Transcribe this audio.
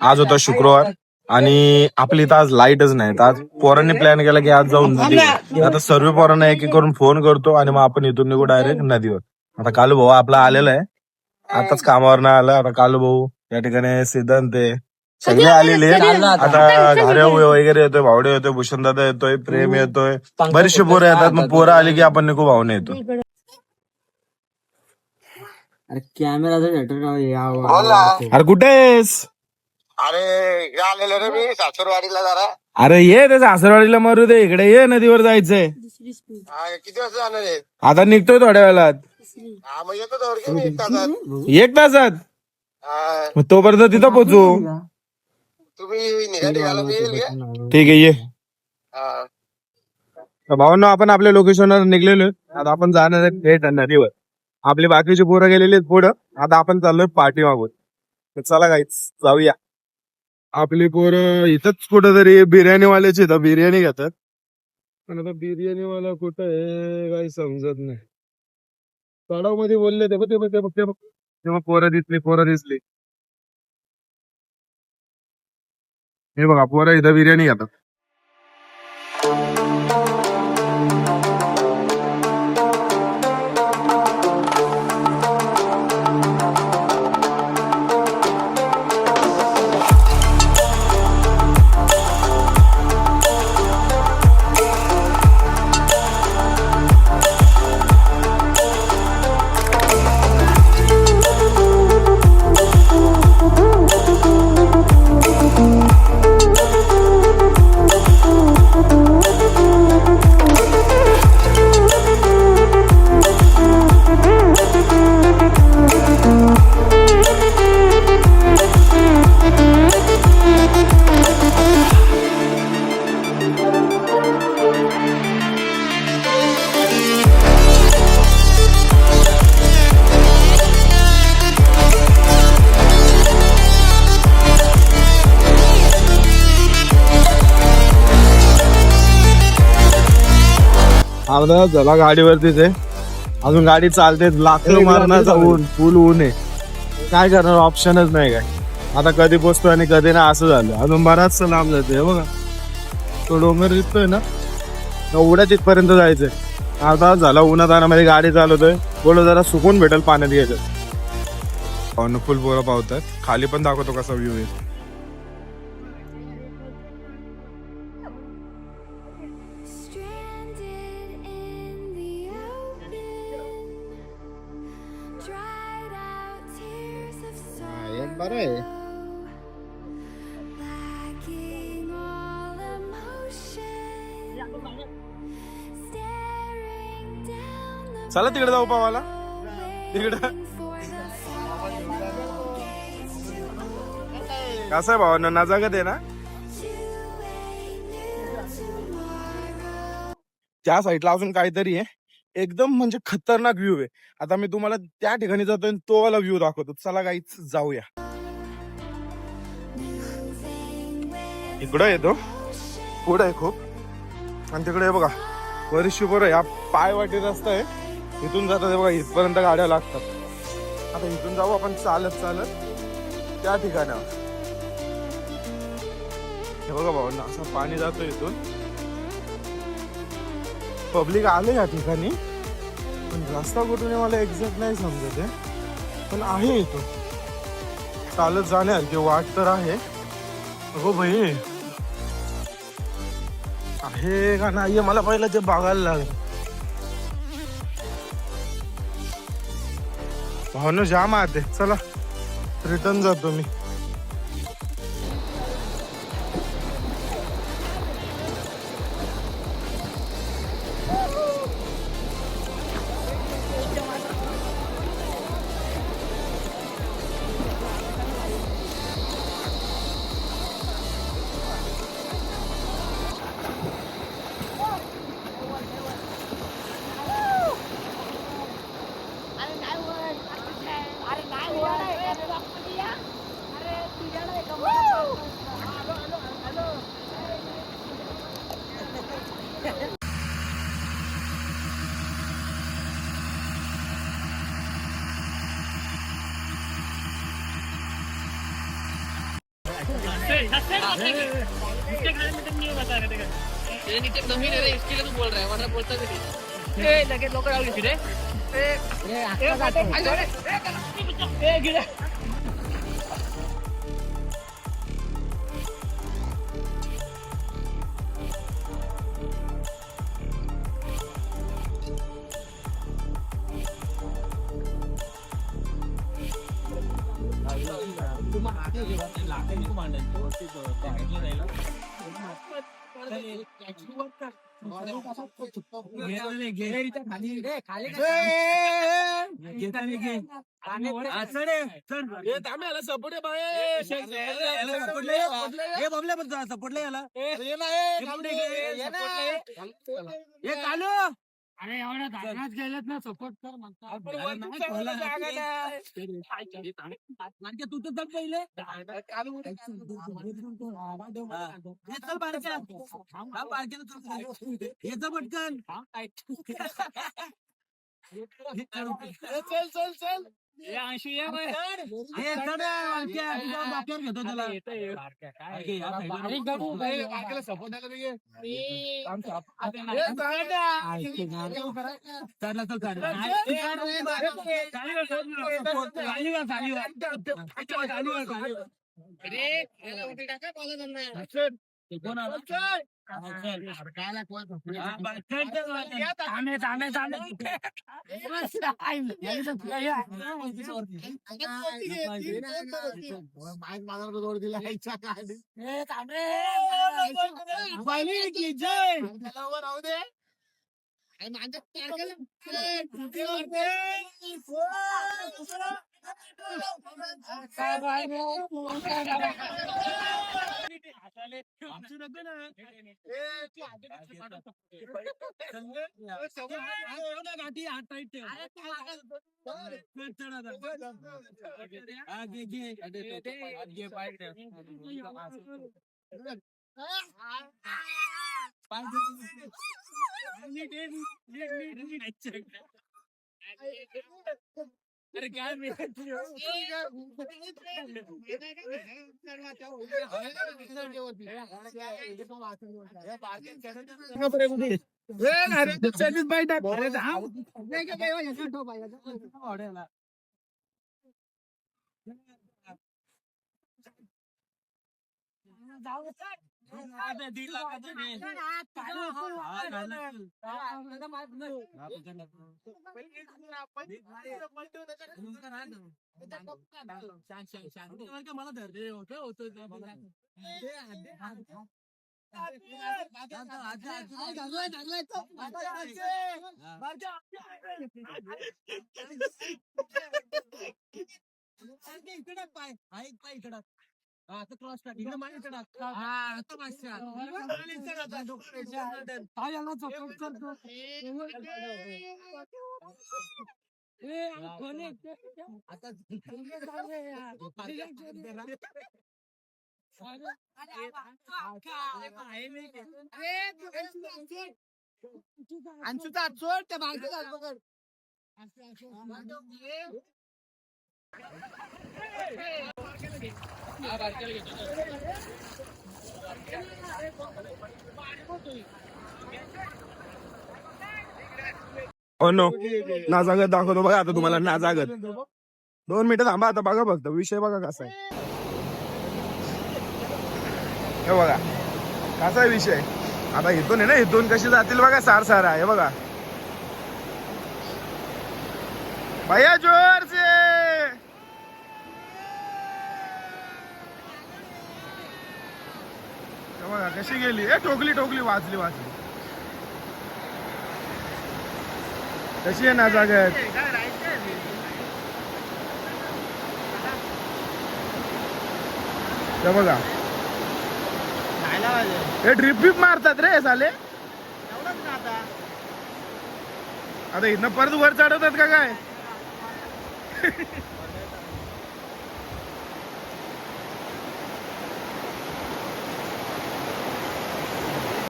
आज होता शुक्रवार आणि आपली इथं आज लाईटच नाही. तर आज पोरांनी प्लॅन केला की आज जाऊन नदीवर. आता सर्व पोरांना एक एक करून फोन करतो आणि मग आपण इथून निघू डायरेक्ट नदीवर. आता कालू भाऊ आपला आलेला आहे, आताच कामावर ना आला. आता कालू भाऊ या ठिकाणी सिद्धांत आहे, सगळे आलेले आहेत. आता घाऱ्या वगैरे येतोय, भावडे येतोय, भूषण दादा येतोय, प्रेम येतोय, बरीचशी पोरं येतात. मग पोरं आली की आपण निघू भावने येतो. अरे कॅमेराचा शटर अरे कुठे आहेस? अरे आलेलो रे मी सासरवाडीला जरा. अरे ये त्याच्या आसरवाडीला मारू दे, इकडे ये, नदीवर जायचंय. किती वाजता जाणार आहे? आता निघतोय थोड्या वेळात. हा मग येतो जवळ की मी 1 तासात. 1 तासात हा, मग तोपर्यंत तिथं पोहोचू. तुम्ही निघाला मी येईल का? ठीक आहे, ये. हा. तर भावांनो, आपण आपल्या लोकेशनवर निघलेलो. आता आपण जाणार आहे थेट नदीवर. आपली बाकीची पोरं गेलेली आहेत पुढं. आता आपण चाललोय पाठी मागून. तर चला गाईच जाऊया. आपली पोरं इथंच कुठंतरी बिर्याणीवाल्याची इथं बिर्याणी घेतात. पण आता बिर्याणीवाला कुठं आहे काही समजत नाही. तडाव मध्ये बोलले ते बघ तेव्हा पोरं दिसली. हे बघा पोरं इथं बिर्याणी घेतात. झाला गाडीवरतीच आहे, अजून गाडी चालते. लाकडं मारण्याचा ऊन, फुल ऊन आहे. काय करणार, ऑप्शनच नाही काय. आता कधी पोचतो आणि कधी ना, असं झालं. अजून बराचसा लांब जाते बघा, तो डोंगर दिसतोय ना, एवढ्या तिथपर्यंत जायचंय. आता झाला उन्हात आणमध्ये गाडी चालवतोय. बोलो जरा सुकून भेटेल पाण्यात घ्यायचं. फुल पोरं पावतात. खाली पण दाखवतो कसा व्ह्यू आहे. बरं आहे. चला तिकडे जाऊ पावाला, तिकडं कसं आहे भावांना, नजाकत आहे ना. त्या साईडला अजून काहीतरी आहे, एकदम म्हणजे खतरनाक व्ह्यू आहे. आता मी तुम्हाला त्या ठिकाणी जातोय, तो वाला व्ह्यू दाखवतो. चला काहीच जाऊया. इकडं येतो, पुढं आहे खूप, आणि तिकडे बघा बरीचशी पोरं. या पायवाटी रस्ता आहे, इथून जातात बघा, इथपर्यंत गाड्या लागतात. आता इथून जाऊ आपण चालत त्या ठिकाणावर. हे बघा भावांना, असं पाणी जातो इथून. पब्लिक आले या ठिकाणी, पण रस्ता कुठून आहे मला एक्झॅक्ट नाही समजत आहे, पण आहे इथून चालत जाण्यासारखी वाट तर आहे. हो भाई, आहे का नाही मला पहिलं ते बघायला लागेल. भावना जाम आहे. चला रिटर्न जातो मी. अरे एवढ्या धारणात गेलेत ना सपोर्ट कर म्हणतात तू तर पहिले पटकन चल चल चल घेतो त्याला अरे काय मला धरते होत इकडे पाय इकडं आता क्रॉस टाक इकडे मागे टाक आता चोट त्या बाजूला हो नो नाजागत दाखवतो बघा आता तुम्हाला नाजागत 2 मिनिटं थांबा आता बघा फक्त विषय बघा कसा आहे हे बघा कसा आहे विषय आता इथून आहे ना इथून कशी जातील बघा सारा हे बघा भैया जोर से बघा कशी गेली ठोकली वाचली कशी आहे नाजागत बघा हे ड्रिप मारतात रे साले आता इथनं परत वर चढवतात का काय